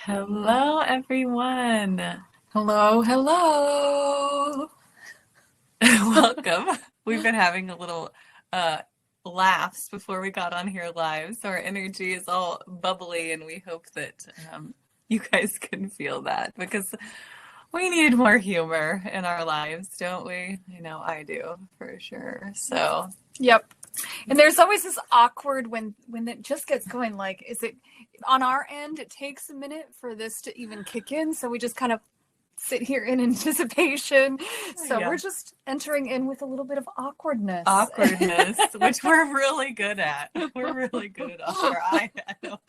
Hello, everyone. Hello, hello. Welcome. We've been having a little uh, laughs before we got on here live, so our energy is all bubbly, and we hope that you guys can feel that because we need more humor in our lives, don't we? I know I do for sure. So, Yep. And there's always this awkward when it just gets going, like, is it on our end? It takes a minute for this to even kick in, so we just kind of sit here in anticipation. So yeah, we're just entering in with a little bit of awkwardness. awkwardness, which we're really good at. We're really good at awkward. I know.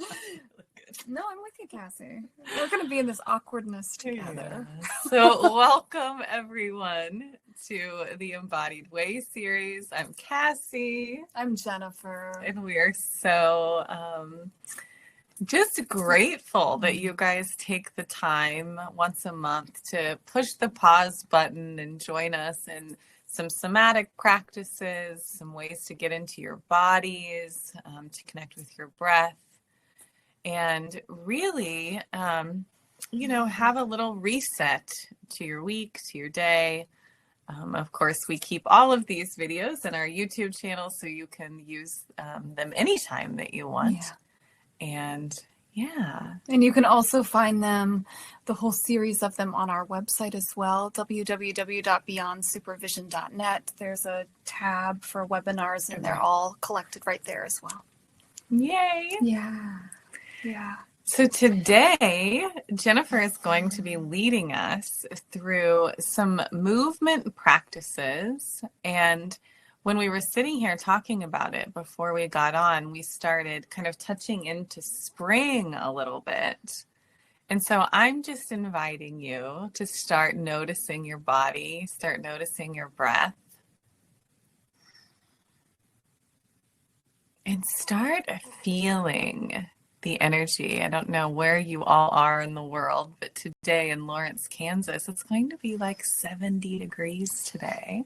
No, I'm with you, Cassie. We're going to be in this awkwardness together. Yeah. So, welcome everyone to the Embodied Way series. I'm Cassie, I'm Jennifer. and we are so just grateful that you guys take the time once a month to push the pause button and join us in some somatic practices, some ways to get into your bodies, to connect with your breath, and really, have a little reset to your week, to your day. Of course, we keep all of these videos in our YouTube channel so you can use them anytime that you want. Yeah. And yeah. And you can also find them, the whole series of them, on our website as well, www.beyondsupervision.net. There's a tab for webinars, and they're all collected right there as well. Yay. Yeah. Yeah. So today, Jennifer is going to be leading us through some movement practices. And when we were sitting here talking about it before we got on, we started kind of touching into spring a little bit. And so I'm just inviting you to start noticing your body, start noticing your breath, and start feeling the energy. I don't know where you all are in the world, but today in Lawrence, Kansas, it's going to be like 70 degrees today.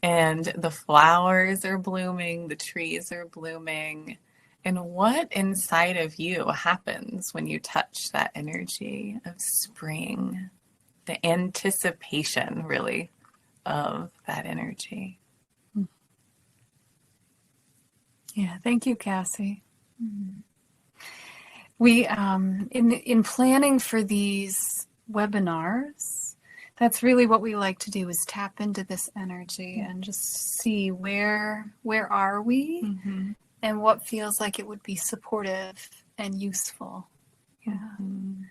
And the flowers are blooming, the trees are blooming. And what inside of you happens when you touch that energy of spring, the anticipation, really, of that energy? Yeah. Thank you, Cassie. We, in planning for these webinars, that's really what we like to do, is tap into this energy and just see where are we, Mm-hmm. and what feels like it would be supportive and useful. Yeah. Mm-hmm.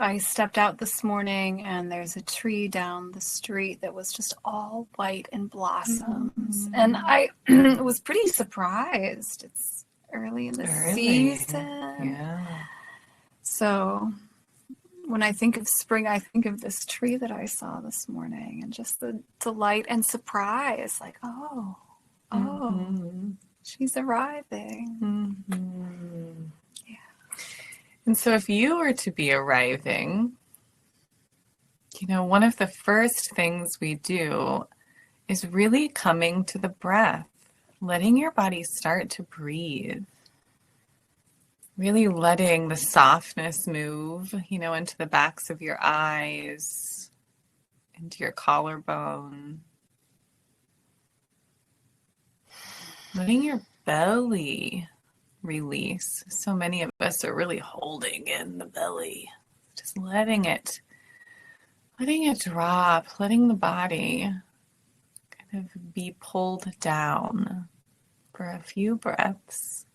I stepped out this morning, and there's a tree down the street that was just all white and blossoms. And I was pretty surprised. It's early in the season. Yeah. So when I think of spring, I think of this tree that I saw this morning, and just the delight and surprise, like, oh, she's arriving. Mm-hmm. And so if you were to be arriving, one of the first things we do is really coming to the breath, letting your body start to breathe, really letting the softness move, into the backs of your eyes, into your collarbone, letting your belly release. So many of us are really holding in the belly, just letting it drop, letting the body kind of be pulled down for a few breaths.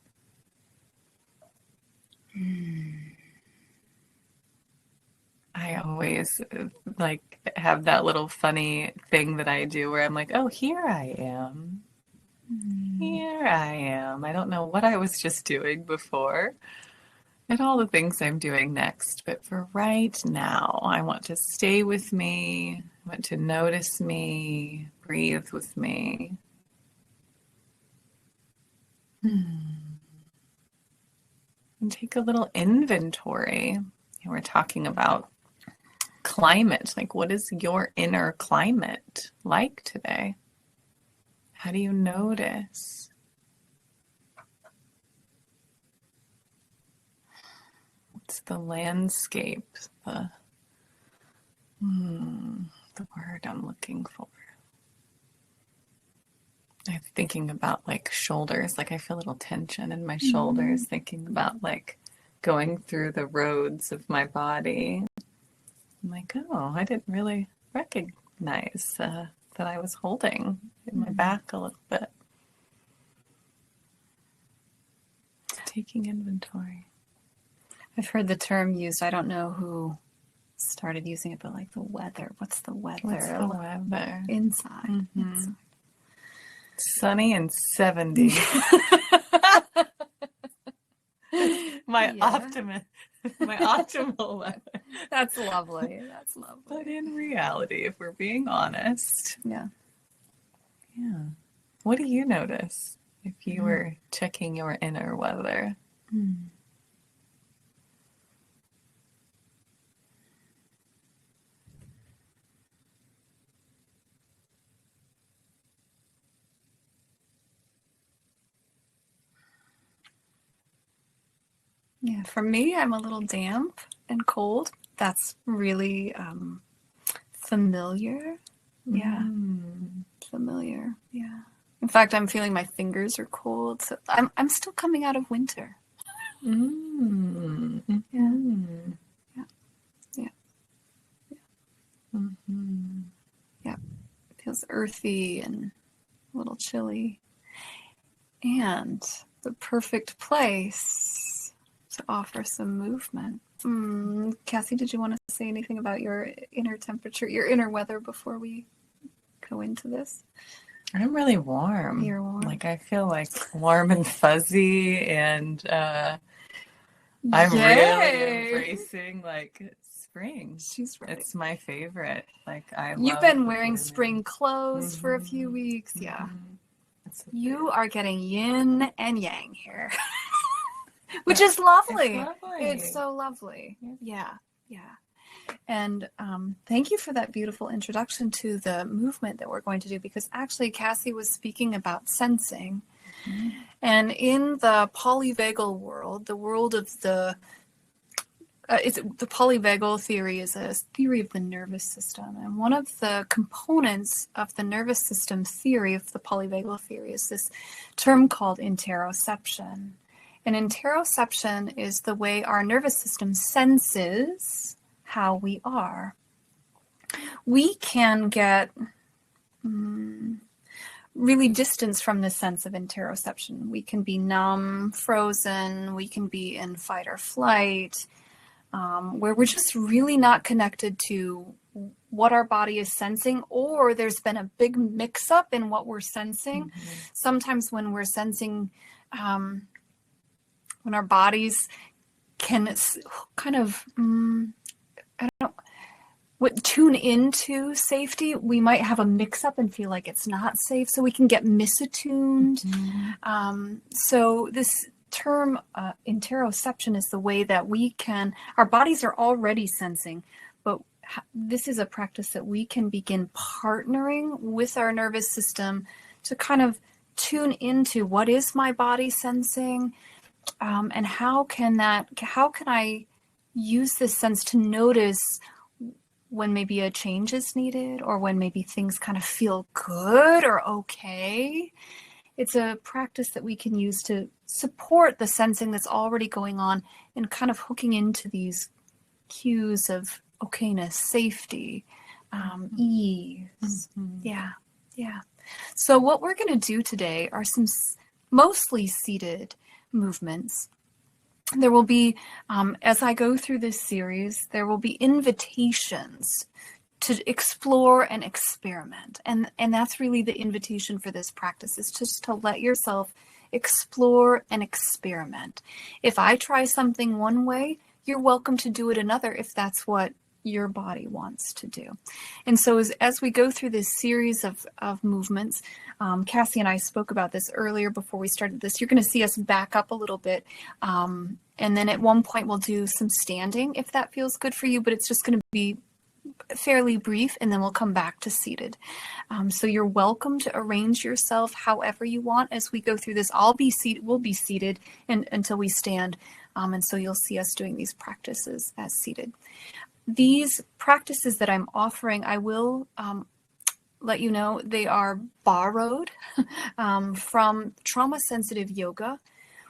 I always have that little funny thing that I do where I'm like, oh, here I am. Here I am. I don't know what I was just doing before and all the things I'm doing next. But for right now, I want to stay with me. I want to notice me, breathe with me. And take a little inventory. We're talking about climate. Like, what is your inner climate like today? How do you notice? What's the landscape, the word I'm looking for. I'm thinking about like shoulders, like I feel a little tension in my shoulders, thinking about like going through the roads of my body. I'm like, oh, I didn't really recognize that I was holding in my back a little bit. Taking inventory. I've heard the term used. I don't know who started using it, but like the weather. What's the weather? What's the weather? Inside. Inside. Sunny and 70. my optimal weather. That's lovely. That's lovely. But in reality, if we're being honest. Yeah. What do you notice if you were checking your inner weather? Yeah, for me, I'm a little damp and cold. That's really familiar. Yeah. Familiar. Yeah. In fact, I'm feeling my fingers are cold. So I'm still coming out of winter. Yeah. Yeah. It feels earthy and a little chilly. And the perfect place to offer some movement. Cassie, did you want to say anything about your inner temperature, your inner weather before we go into this? I'm really warm. You're warm. Like I feel like warm and fuzzy, and I'm really embracing like spring. She's right. It's my favorite. Like You've been wearing spring clothes for a few weeks. Yeah. You are getting yin and yang here. Which is lovely. It's so lovely. Yeah. And thank you for that beautiful introduction to the movement that we're going to do, because actually Cassie was speaking about sensing. And in the polyvagal world, the world of the polyvagal theory is a theory of the nervous system. And one of the components of the nervous system theory, of the polyvagal theory, is this term called interoception. And interoception is the way our nervous system senses how we are. We can get really distanced from this sense of interoception. We can be numb, frozen, we can be in fight or flight, where we're just really not connected to what our body is sensing, or there's been a big mix-up in what we're sensing. Sometimes when we're sensing, when our bodies can kind of, tune into safety, we might have a mix-up and feel like it's not safe, so we can get misattuned. So this term interoception is the way that our bodies are already sensing, but this is a practice that we can begin partnering with our nervous system to kind of tune into what is my body sensing, and how can I use this sense to notice when maybe a change is needed, or when maybe things kind of feel good or okay. It's a practice that we can use to support the sensing that's already going on, and kind of hooking into these cues of okayness, safety, ease. Yeah. So what we're going to do today are some mostly seated movements. There will be, as I go through this series, there will be invitations to explore and experiment. And that's really the invitation for this practice, is just to let yourself explore and experiment. If I try something one way, you're welcome to do it another if that's what your body wants to do. And so as we go through this series of movements, Cassie and I spoke about this earlier before we started this. You're going to see us back up a little bit. And then at one point we'll do some standing if that feels good for you, but it's just going to be fairly brief, and then we'll come back to seated. So you're welcome to arrange yourself however you want as we go through this. We'll be seated until we stand. And so you'll see us doing these practices as seated. These practices that I'm offering, I will let you know they are borrowed from trauma-sensitive yoga,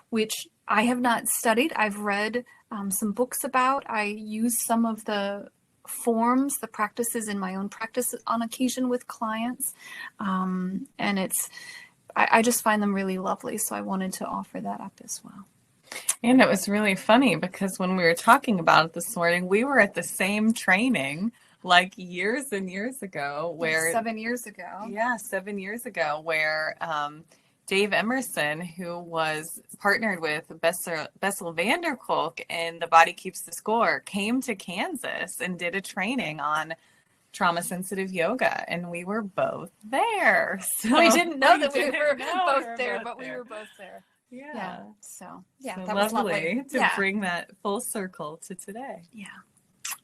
which I have not studied. I've read some books about. I use some of the forms, the practices in my own practice on occasion with clients. And I just find them really lovely. So I wanted to offer that up as well. And it was really funny because when we were talking about it this morning, we were at the same training like years and years ago where 7 years ago. Yeah, 7 years ago, where Dave Emerson, who was partnered with Bessel van der Kolk in The Body Keeps the Score, came to Kansas and did a training on trauma-sensitive yoga, and we were both there. So we didn't know that we were both there, but there. we were both there. Yeah. So that was lovely to yeah. bring that full circle to today. Yeah.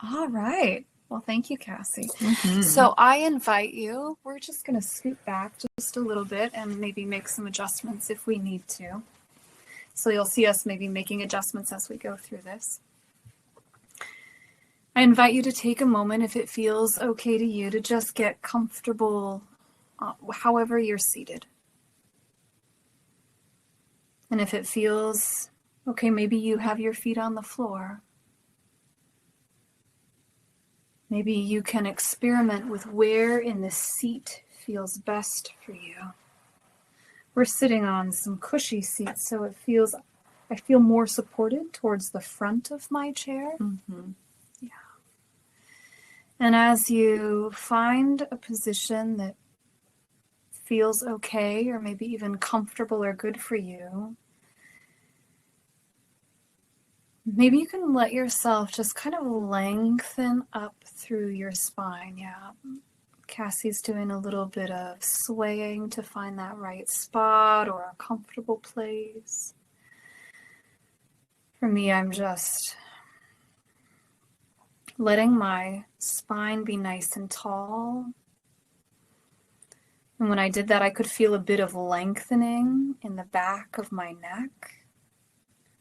All right. Well, thank you, Cassie. Mm-hmm. So I invite you, we're just going to scoot back just a little bit and maybe make some adjustments if we need to. So you'll see us maybe making adjustments as we go through this. I invite you to take a moment, if it feels okay to you, to just get comfortable however you're seated. And if it feels okay, maybe you have your feet on the floor. Maybe you can experiment with where in the seat feels best for you. We're sitting on some cushy seats, so I feel more supported towards the front of my chair. Mm-hmm. Yeah. And as you find a position that feels okay, or maybe even comfortable or good for you, maybe you can let yourself just kind of lengthen up through your spine. Yeah. Cassie's doing a little bit of swaying to find that right spot or a comfortable place. For me, I'm just letting my spine be nice and tall. And when I did that, I could feel a bit of lengthening in the back of my neck.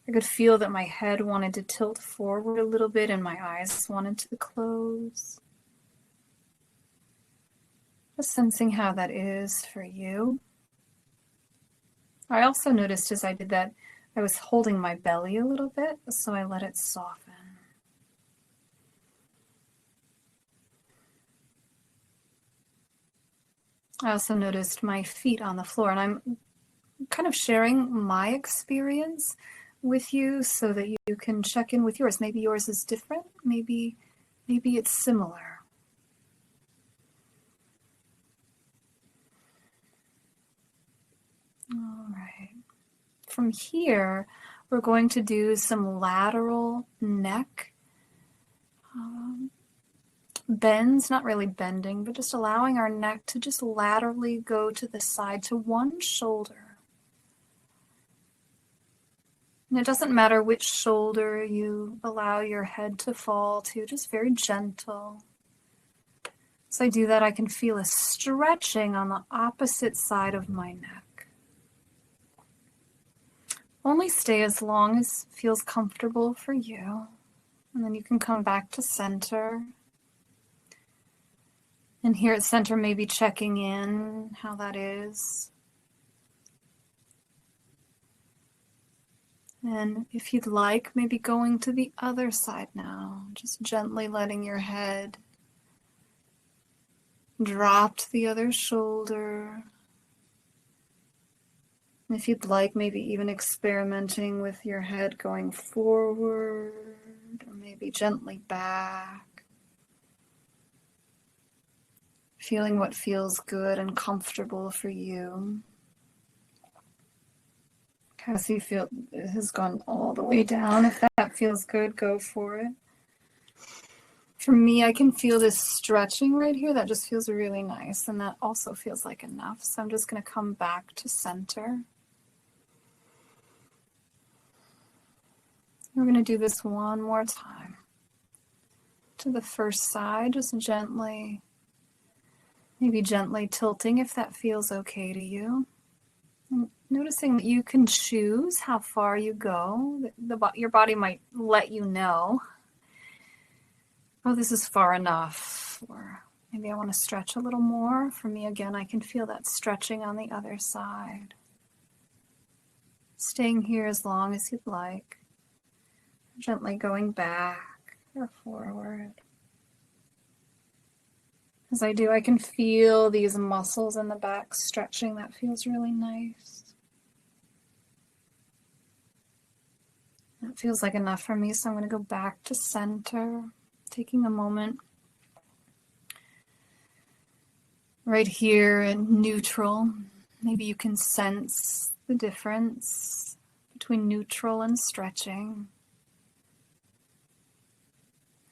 I could feel that my head wanted to tilt forward a little bit and my eyes wanted to close. Just sensing how that is for you. I also noticed as I did that, I was holding my belly a little bit, so I let it soften. I also noticed my feet on the floor, and I'm kind of sharing my experience with you so that you can check in with yours. Maybe yours is different. Maybe it's similar. All right. From here, we're going to do some lateral neck bends, not really bending, but just allowing our neck to just laterally go to the side to one shoulder. And it doesn't matter which shoulder you allow your head to fall to, just very gentle. As I do that, I can feel a stretching on the opposite side of my neck. Only stay as long as feels comfortable for you. And then you can come back to center. And here at center, maybe checking in how that is. And if you'd like, maybe going to the other side now, just gently letting your head drop to the other shoulder. And if you'd like, maybe even experimenting with your head going forward or maybe gently back. Feeling what feels good and comfortable for you. Cassie has gone all the way down. If that feels good, go for it. For me, I can feel this stretching right here. That just feels really nice. And that also feels like enough. So I'm just going to come back to center. We're going to do this one more time. to the first side, just gently, maybe gently tilting if that feels okay to you. And noticing that you can choose how far you go. Your body might let you know, oh, this is far enough, or maybe I want to stretch a little more. For me, again, I can feel that stretching on the other side. Staying here as long as you'd like. Gently going back or forward. As I do, I can feel these muscles in the back stretching. That feels really nice. That feels like enough for me, so I'm going to go back to center, taking a moment right here in neutral. Maybe you can sense the difference between neutral and stretching.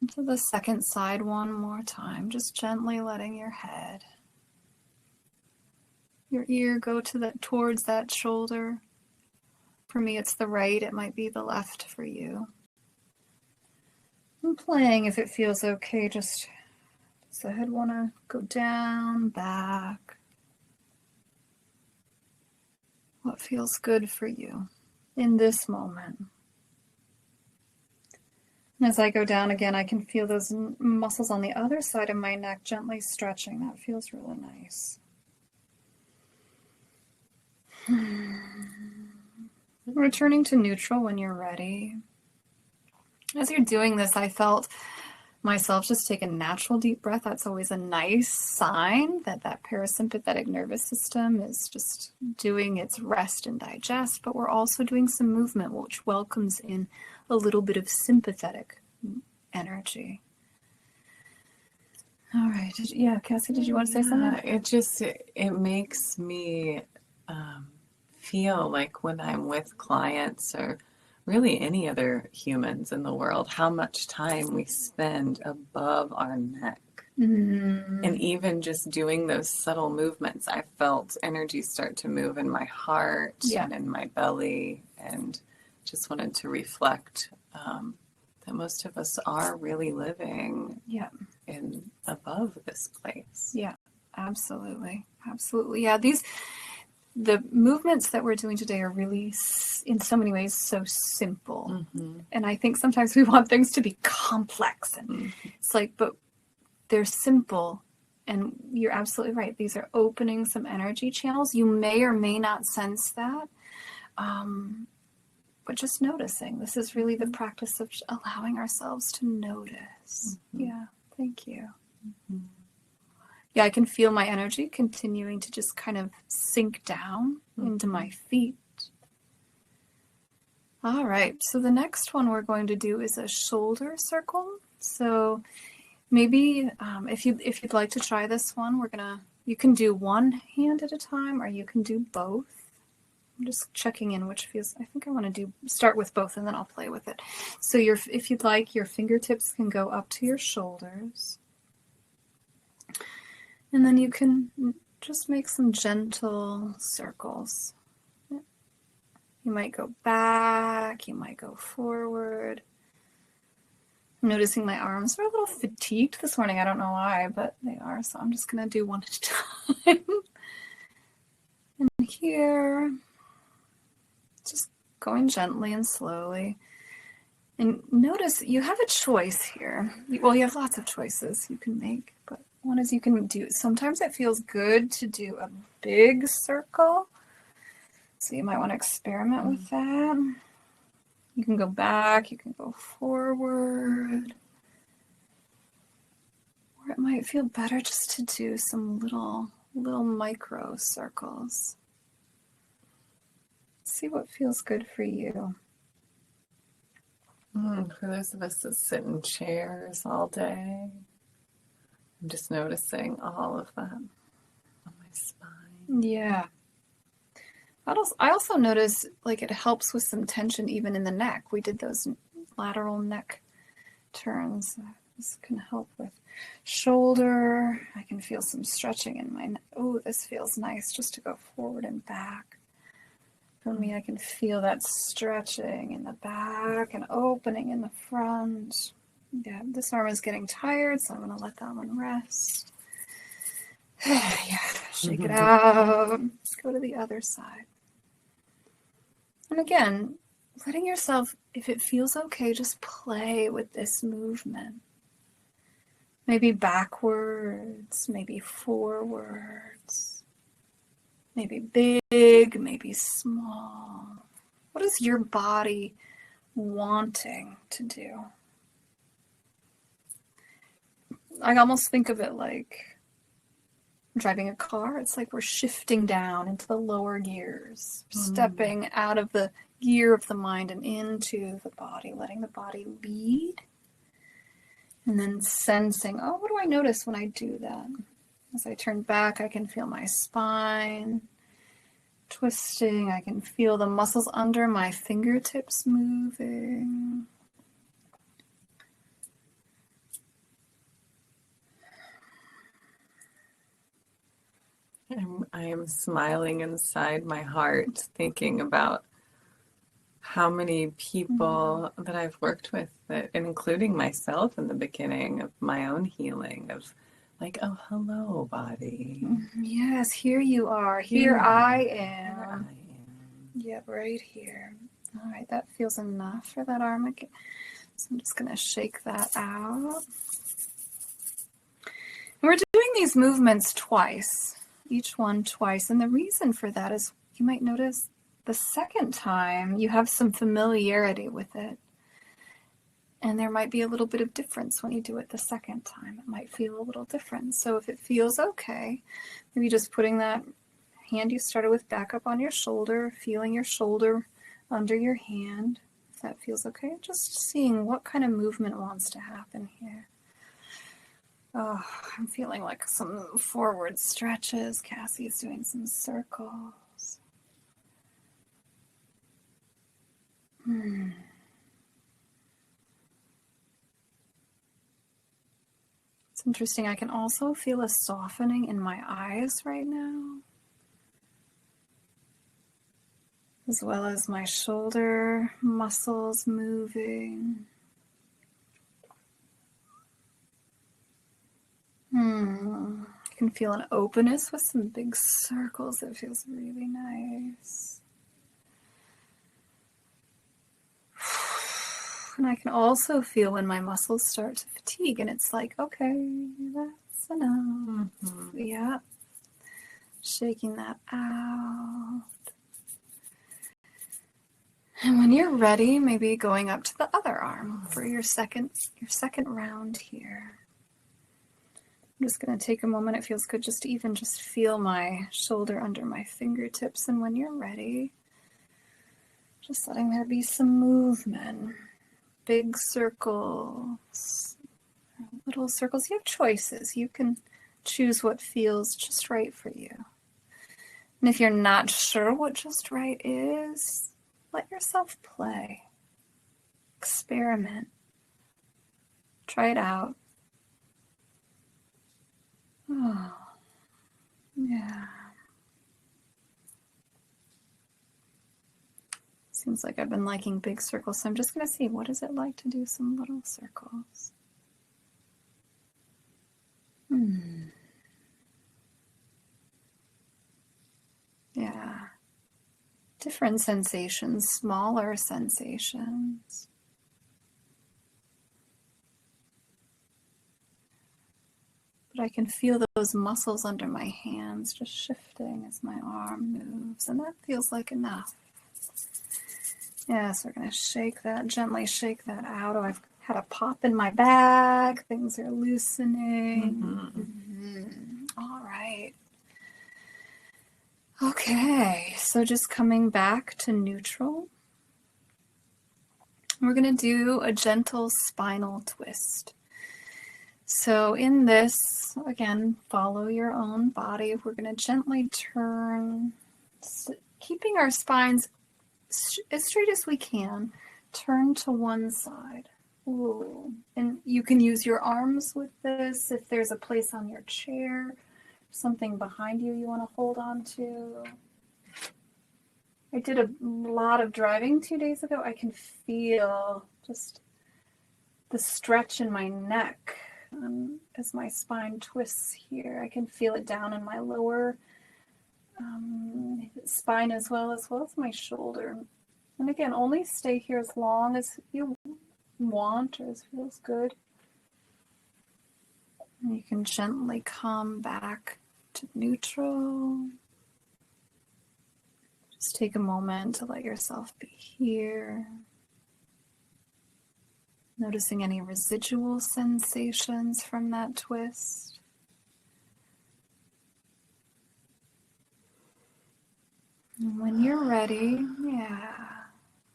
And to the second side one more time, just gently letting your head, your ear go towards that shoulder. For me, it's the right. It might be the left for you. And playing if it feels okay. Does the head want to go down, back? What feels good for you in this moment? And as I go down again, I can feel those muscles on the other side of my neck gently stretching. That feels really nice. Returning to neutral when you're ready. As you're doing this, I felt myself just take a natural deep breath. That's always a nice sign that that parasympathetic nervous system is just doing its rest and digest, but we're also doing some movement, which welcomes in a little bit of sympathetic energy. All right. Cassie, did you want to say something? It makes me feel like when I'm with clients or really any other humans in the world, how much time we spend above our neck. Mm-hmm. And even just doing those subtle movements, I felt energy start to move in my heart and in my belly, and just wanted to reflect that most of us are really living in above this place. Yeah, absolutely. Absolutely. Yeah, the movements that we're doing today are really, in so many ways, so simple. Mm-hmm. And I think sometimes we want things to be complex. And it's like, but they're simple. And you're absolutely right. These are opening some energy channels. You may or may not sense that. But just noticing. This is really the practice of allowing ourselves to notice. Mm-hmm. Yeah, thank you. Mm-hmm. Yeah, I can feel my energy continuing to just kind of sink down into my feet. All right, so the next one we're going to do is a shoulder circle. So maybe if you'd like to try this one, you can do one hand at a time, or you can do both. I'm just checking in which feels. I think I want to start with both, and then I'll play with it. So if you'd like, your fingertips can go up to your shoulders. And then you can just make some gentle circles. You might go back, you might go forward. I'm noticing my arms are a little fatigued this morning. I don't know why, but they are. So I'm just going to do one at a time. And here, just going gently and slowly. And notice you have a choice here. Well, you have lots of choices you can make, but one is you can do, sometimes it feels good to do a big circle. So you might want to experiment with that. You can go back, you can go forward. Or it might feel better just to do some little micro circles. See what feels good for you. For those of us that sit in chairs all day, I'm just noticing all of that on my spine. Yeah. I also notice like it helps with some tension even in the neck. We did those lateral neck turns. This can help with shoulder. I can feel some stretching in my neck. Oh, this feels nice just to go forward and back. For me, I can feel that stretching in the back and opening in the front. Yeah, this arm is getting tired, so I'm going to let that one rest. Yeah, shake it out. Go to the other side. And again, letting yourself, if it feels okay, just play with this movement. Maybe backwards, maybe forwards, maybe big, maybe small. What is your body wanting to do? I almost think of it like driving a car. It's like we're shifting down into the lower gears, stepping out of the gear of the mind and into the body, letting the body lead. And then sensing, oh, what do I notice when I do that? As I turn back, I can feel my spine twisting. I can feel the muscles under my fingertips moving. I am smiling inside my heart, thinking about how many people that I've worked with, that, including myself in the beginning of my own healing, of like, oh, hello, body. Yes, here you are. Here I am. Here I am. Yep, right here. All right, that feels enough for that arm again. So I'm just going to shake that out. And we're doing these movements twice, each one twice. And the reason for that is you might notice the second time you have some familiarity with it. And there might be a little bit of difference when you do it the second time. It might feel a little different. So if it feels okay, maybe just putting that hand you started with back up on your shoulder, feeling your shoulder under your hand. If that feels okay, just seeing what kind of movement wants to happen here. Oh, I'm feeling like some forward stretches. Cassie's doing some circles. It's interesting. I can also feel a softening in my eyes right now, as well as my shoulder muscles moving. I can feel an openness with some big circles. It feels really nice. And I can also feel when my muscles start to fatigue, and it's like, okay, that's enough. Yeah. Shaking that out. And when you're ready, maybe going up to the other arm for your second round here. I'm just going to take a moment. It feels good just to even just feel my shoulder under my fingertips. And when you're ready, just letting there be some movement. Big circles, little circles. You have choices. You can choose what feels just right for you. And if you're not sure what just right is, let yourself play. Experiment. Try it out. Oh, yeah. Seems like I've been liking big circles, so I'm just going to see, what is it like to do some little circles? Yeah. Different sensations, smaller sensations. But I can feel those muscles under my hands just shifting as my arm moves, and that feels like enough. Yes, we're going to shake that, gently shake that out. Oh, I've had a pop in my back. Things are loosening. All right. Okay, so just coming back to neutral. We're going to do a gentle spinal twist. So in this, again, follow your own body. We're going to gently turn, keeping our spines as straight as we can, turn to one side. Ooh. And you can use your arms with this if there's a place on your chair, something behind you want to hold on to. I did a lot of driving 2 days ago. I can feel just the stretch in my neck as my spine twists here. I can feel it down in my lower spine as well as my shoulder. And again, only stay here as long as you want or as feels good. And you can gently come back to neutral. Just take a moment to let yourself be here. Noticing any residual sensations from that twist. And when you're ready,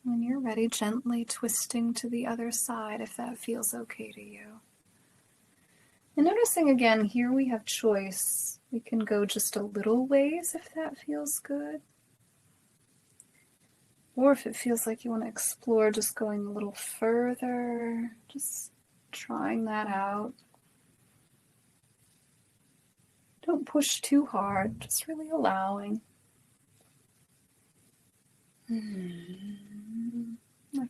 when you're ready, gently twisting to the other side if that feels okay to you. And noticing again, here we have choice. We can go just a little ways if that feels good. Or if it feels like you want to explore just going a little further, just trying that out. Don't push too hard, just really allowing. I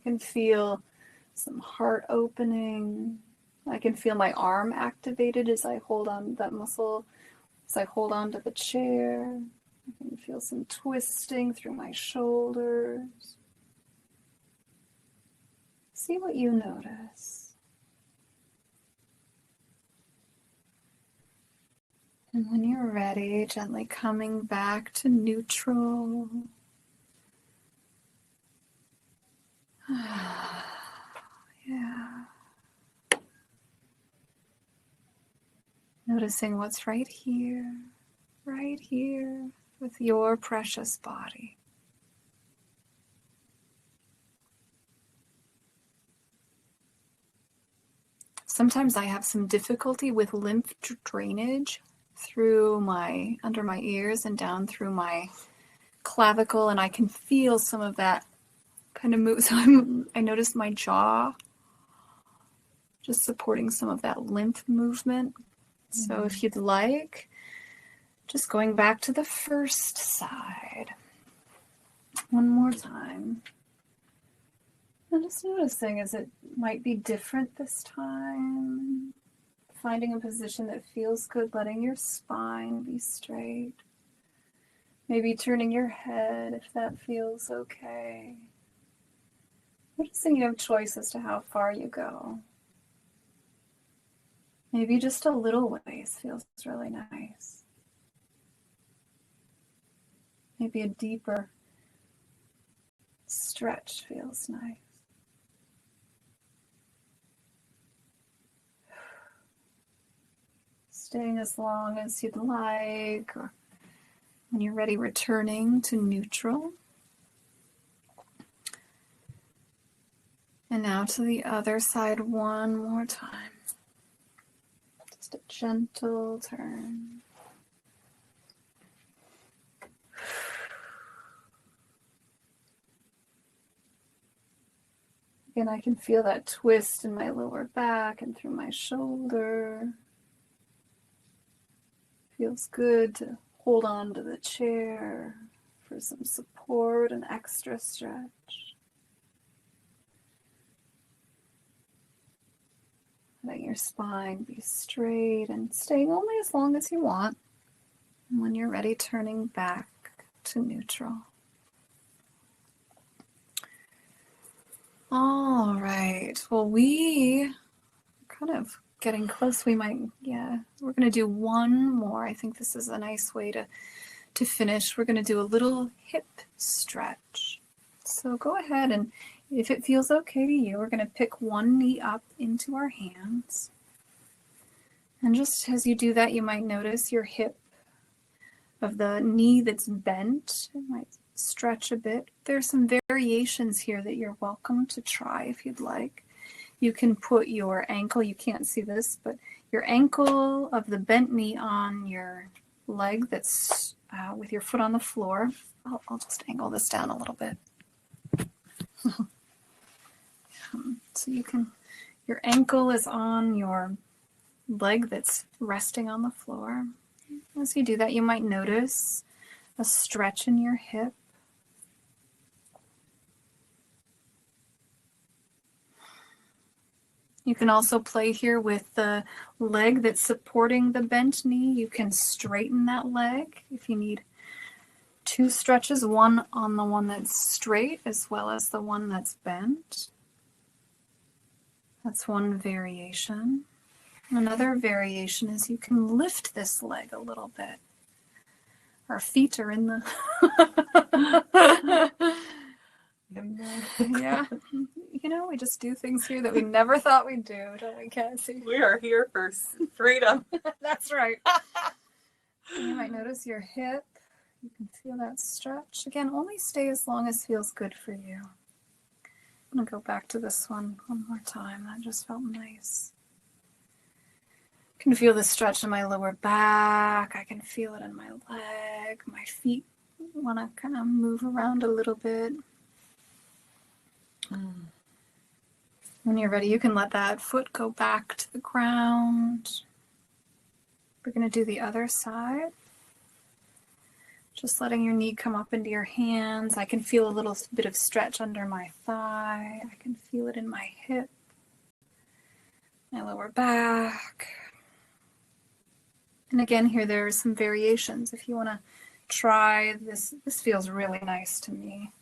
can feel some heart opening. I can feel my arm activated as I hold on that muscle, as I hold on to the chair. I can feel some twisting through my shoulders. See what you notice. And when you're ready, gently coming back to neutral. Noticing what's right here with your precious body. Sometimes I have some difficulty with lymph drainage through under my ears and down through my clavicle, and I can feel some of that kind of move. So I noticed my jaw just supporting some of that lymph movement. So if you'd like, just going back to the first side one more time. And just noticing as it might be different this time. Finding a position that feels good, letting your spine be straight. Maybe turning your head if that feels okay. Noticing you have choice as to how far you go. Maybe just a little ways feels really nice. Maybe a deeper stretch feels nice. Staying as long as you'd like, or when you're ready, returning to neutral. And now to the other side one more time. Just a gentle turn. Again, I can feel that twist in my lower back and through my shoulder. Feels good to hold on to the chair for some support and extra stretch. Letting your spine be straight and staying only as long as you want. And when you're ready, turning back to neutral. All right. Well, we kind of getting close. We're going to do one more. I think this is a nice way to finish. We're going to do a little hip stretch. So go ahead, and if it feels okay to you, we're going to pick one knee up into our hands. And just as you do that, you might notice your hip of the knee that's bent. It might stretch a bit. There's some variations here that you're welcome to try if you'd like. You can put your ankle, you can't see this, but your ankle of the bent knee on your leg that's with your foot on the floor. I'll just angle this down a little bit. So your ankle is on your leg that's resting on the floor. As you do that, you might notice a stretch in your hip. You can also play here with the leg that's supporting the bent knee. You can straighten that leg if you need 2 stretches, one on the one that's straight as well as the one that's bent. That's one variation. Another variation is you can lift this leg a little bit. Our feet are in the... Yeah. You know, we just do things here that we never thought we'd do, don't we, Cassie? We are here for freedom. That's right. You might notice your hip. You can feel that stretch. Again, only stay as long as feels good for you. I'm going to go back to this one more time. That just felt nice. I can feel the stretch in my lower back. I can feel it in my leg. My feet want to kind of move around a little bit. When you're ready, you can let that foot go back to the ground. We're going to do the other side. Just letting your knee come up into your hands. I can feel a little bit of stretch under my thigh. I can feel it in my hip, my lower back. And again, here there are some variations. If you want to try this, this feels really nice to me.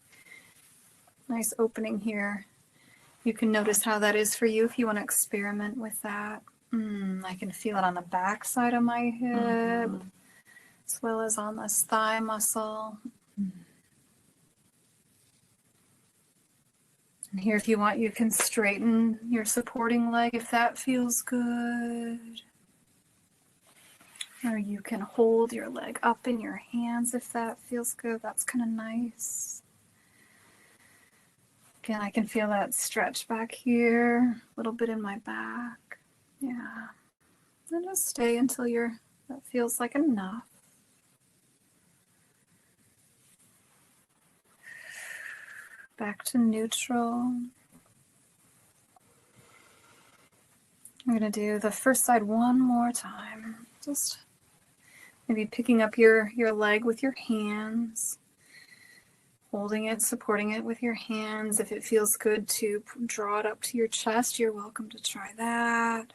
Nice opening here. You can notice how that is for you if you want to experiment with that. I can feel it on the back side of my hip, as well as on this thigh muscle. And here, if you want, you can straighten your supporting leg if that feels good. Or you can hold your leg up in your hands if that feels good. That's kind of nice. Again, I can feel that stretch back here, a little bit in my back. Yeah. And just stay until that feels like enough. Back to neutral. I'm going to do the first side one more time. Just maybe picking up your leg with your hands. Holding it, supporting it with your hands. If it feels good to draw it up to your chest, you're welcome to try that.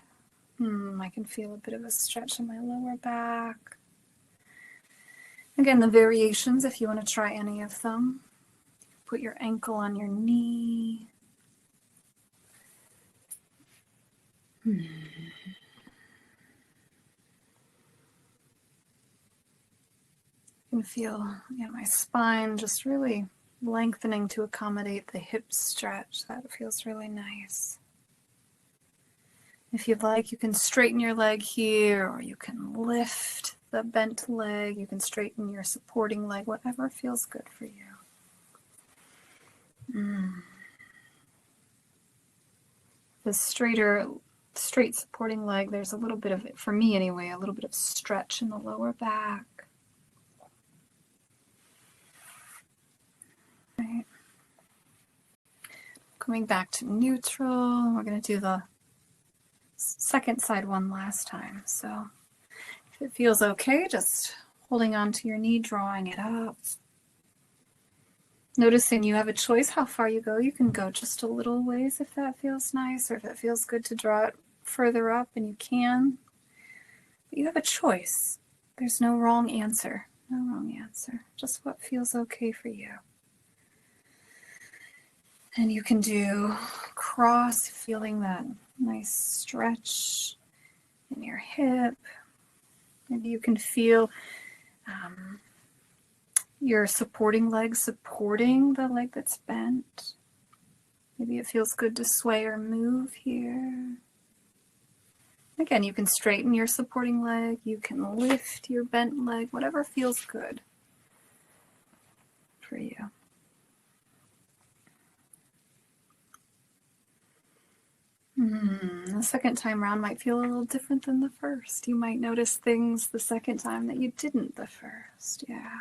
I can feel a bit of a stretch in my lower back. Again, the variations, if you want to try any of them. Put your ankle on your knee. You can feel my spine just really lengthening to accommodate the hip stretch. That feels really nice. If you'd like, you can straighten your leg here, or you can lift the bent leg. You can straighten your supporting leg, whatever feels good for you. The straight supporting leg, there's a little bit of it, for me anyway, a little bit of stretch in the lower back. Right. Coming back to neutral, we're going to do the second side one last time. So if it feels okay, just holding on to your knee, drawing it up. Noticing you have a choice how far you go. You can go just a little ways if that feels nice, or if it feels good to draw it further up, and you can. But you have a choice. There's no wrong answer. No wrong answer. Just what feels okay for you. And you can do cross, feeling that nice stretch in your hip. Maybe you can feel your supporting leg supporting the leg that's bent. Maybe it feels good to sway or move here. Again, you can straighten your supporting leg. You can lift your bent leg, whatever feels good for you. The second time around might feel a little different than the first. You might notice things the second time that you didn't the first. Yeah.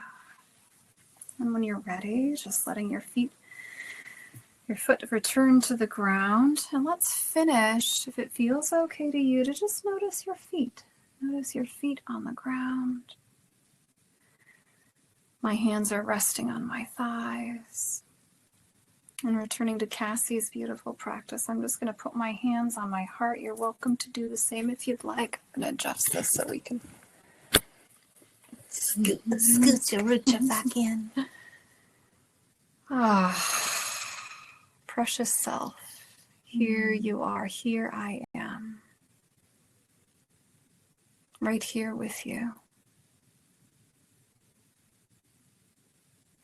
And when you're ready, just letting your foot return to the ground. And let's finish, if it feels okay to you, to just notice your feet. Notice your feet on the ground. My hands are resting on my thighs. And returning to Cassie's beautiful practice, I'm just going to put my hands on my heart. You're welcome to do the same if you'd like. I'm going to adjust this so we can scoot your rucha back in. Precious self, here you are, here I am, right here with you.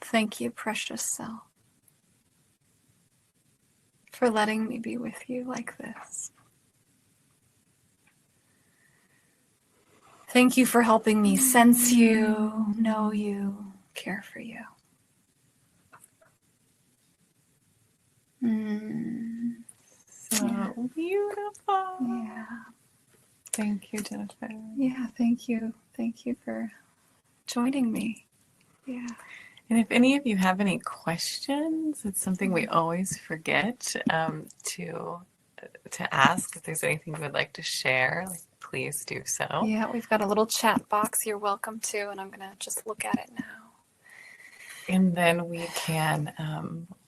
Thank you, precious self, for letting me be with you like this. Thank you for helping me sense you, know you, care for you. So beautiful. Yeah. Thank you, Jennifer. Yeah, thank you. Thank you for joining me. Yeah. And if any of you have any questions, it's something we always forget to ask. If there's anything you would like to share, please do so. Yeah, we've got a little chat box you're welcome to, and I'm going to just look at it now. And then we can,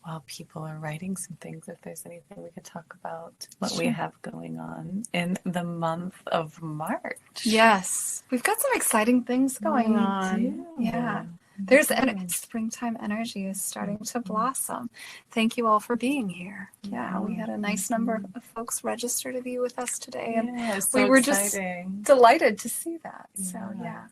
while people are writing some things, if there's anything we could talk about what we have going on in the month of March. Yes, we've got some exciting things going on. Do. Yeah. There's springtime energy is starting to blossom. Thank you all for being here. Yeah, we had a nice number of folks register to be with us today, and so we were exciting. just delighted to see that. So yeah.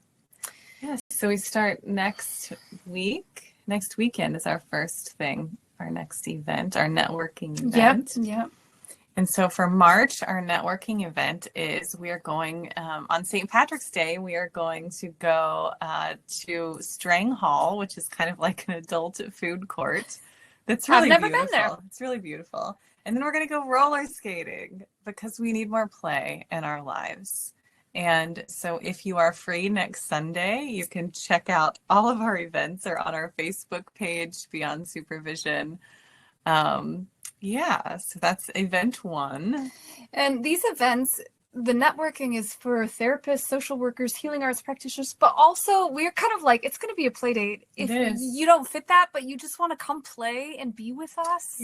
So we start next week. Next weekend is our first thing, our next event, our networking event. Yep. And so for March, our networking event is we are going on St. Patrick's Day. We are going to go to Strang Hall, which is kind of like an adult food court. That's really I've never beautiful. been there. It's really beautiful. And then we're going to go roller skating because we need more play in our lives. And so if you are free next Sunday, you can check out all of our events are on our Facebook page, Beyond Supervision. So that's event 1. And these events, the networking is for therapists, social workers, healing arts practitioners, but also we're kind of like, it's going to be a play date. If you don't fit that, but you just want to come play and be with us,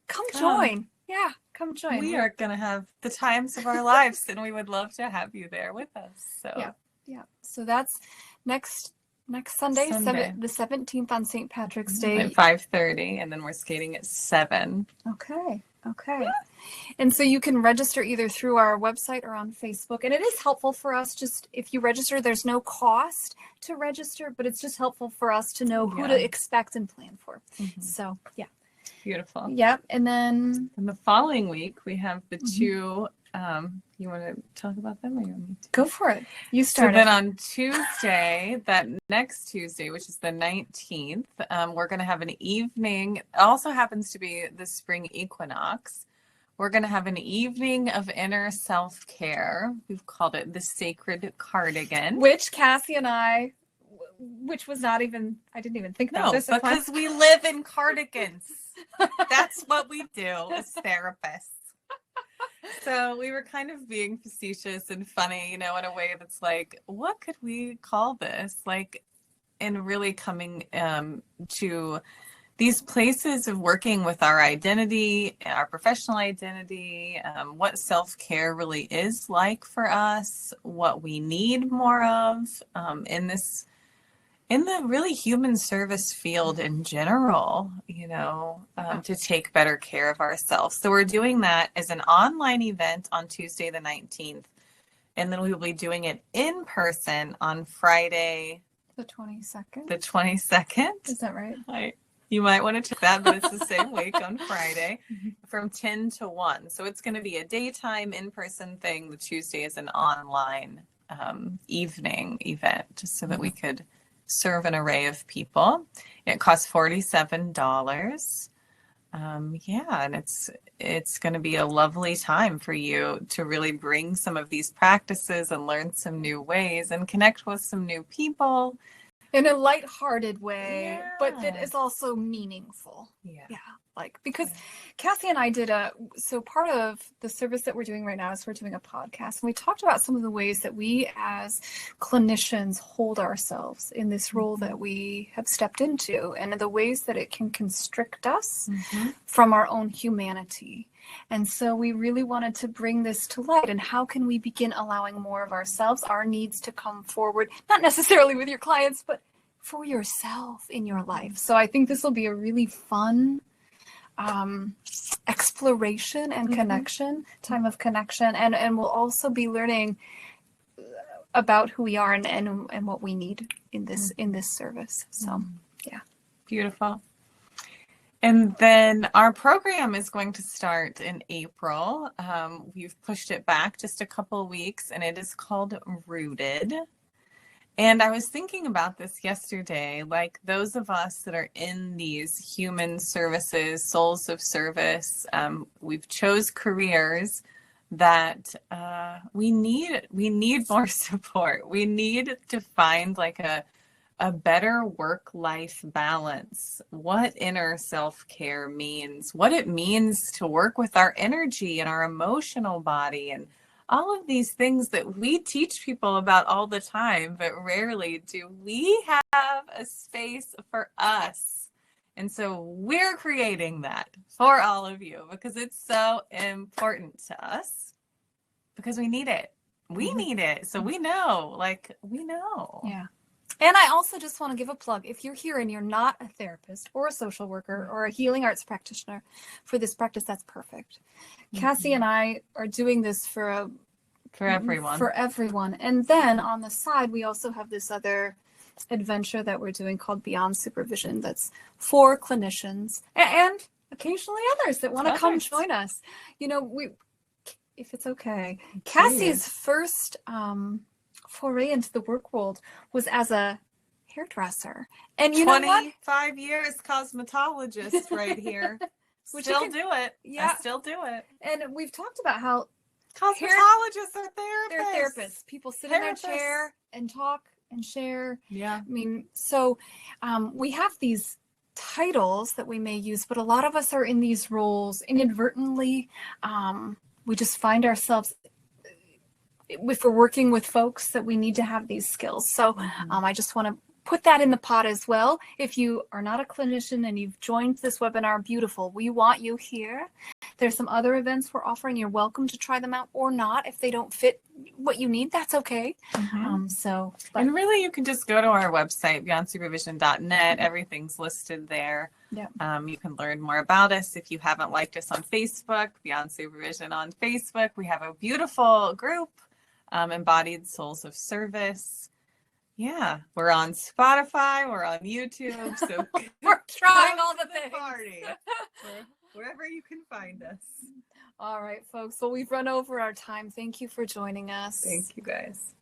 come join. Yeah, come join. We are going to have the times of our lives, and we would love to have you there with us. So yeah. So that's next Sunday. The 17th on St. Patrick's Day at 5:30, and then we're skating at 7. Okay. And so you can register either through our website or on Facebook. And it is helpful for us, just if you register, there's no cost to register, but it's just helpful for us to know who to expect and plan for. So, yeah. Beautiful. Yep. And then the following week, we have the 2. You want to talk about them, or you want me to? Go for it. You start. So then on Tuesday, that next Tuesday, which is the 19th, we're going to have an evening. It also happens to be the spring equinox. We're going to have an evening of inner self-care. We've called it the Sacred Cardigan. Which Cassie and I, which was not even, I didn't even think about this. Because we live in cardigans. That's what we do as therapists. So we were kind of being facetious and funny, in a way that's like, what could we call this? And really coming to these places of working with our identity, our professional identity, what self-care really is like for us, what we need more of in the really human service field in general, to take better care of ourselves. So we're doing that as an online event on Tuesday, the 19th. And then we will be doing it in person on Friday, the 22nd. The 22nd. Is that right? You might want to check that, but it's the same week on Friday from 10 to 1. So it's going to be a daytime in-person thing. The Tuesday is an online evening event, just so that we could serve an array of people. It costs $47. And it's going to be a lovely time for you to really bring some of these practices and learn some new ways and connect with some new people in a lighthearted way, but that is also meaningful. Yeah. like? Because Cassie and I so part of the service that we're doing right now is we're doing a podcast. And we talked about some of the ways that we as clinicians hold ourselves in this role that we have stepped into, and the ways that it can constrict us from our own humanity. And so we really wanted to bring this to light. And how can we begin allowing more of ourselves, our needs to come forward, not necessarily with your clients, but for yourself in your life. So I think this will be a really fun exploration and time of connection. And we'll also be learning about who we are and what we need in this service. So, yeah. Beautiful. And then our program is going to start in April. We've pushed it back just a couple of weeks, and it is called Rooted. And I was thinking about this yesterday, like those of us that are in these human services, souls of service, we've chose careers that we need more support. We need to find like a better work-life balance, what inner self-care means, what it means to work with our energy and our emotional body, and all of these things that we teach people about all the time, but rarely do we have a space for us. And so we're creating that for all of you because it's so important to us, because we need it. We need it. So we know. Yeah. And I also just want to give a plug. If you're here and you're not a therapist or a social worker or a healing arts practitioner for this practice, that's perfect. Cassie and I are doing this for everyone. And then on the side, we also have this other adventure that we're doing called Beyond Supervision. That's for clinicians and occasionally others that want to come join us. You know, if it's okay, Cassie's first foray into the work world was as a hairdresser, and you know what? 25 years cosmetologist right here. Still do it. Yeah, I still do it. And we've talked about how cosmetologists are therapists. They're therapists. People sit in their chair and talk and share. Yeah. I mean, so we have these titles that we may use, but a lot of us are in these roles inadvertently. We just find ourselves, if we're working with folks, that we need to have these skills. So I just want to put that in the pot as well. If you are not a clinician and you've joined this webinar, beautiful. We want you here. There's some other events we're offering. You're welcome to try them out or not. If they don't fit what you need, that's okay. And really, you can just go to our website, beyondsupervision.net. Everything's listed there. Yeah. You can learn more about us. If you haven't liked us on Facebook, Beyond Supervision on Facebook, we have a beautiful group, Embodied Souls of Service. Yeah, we're on Spotify, we're on YouTube, so we're trying all the things. Party. Wherever you can find us. All right, folks. Well, we've run over our time. Thank you for joining us. Thank you, guys.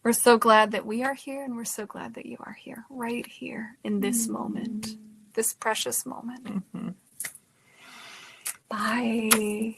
We're so glad that we are here, and we're so glad that you are here, right here in this moment, this precious moment. Bye.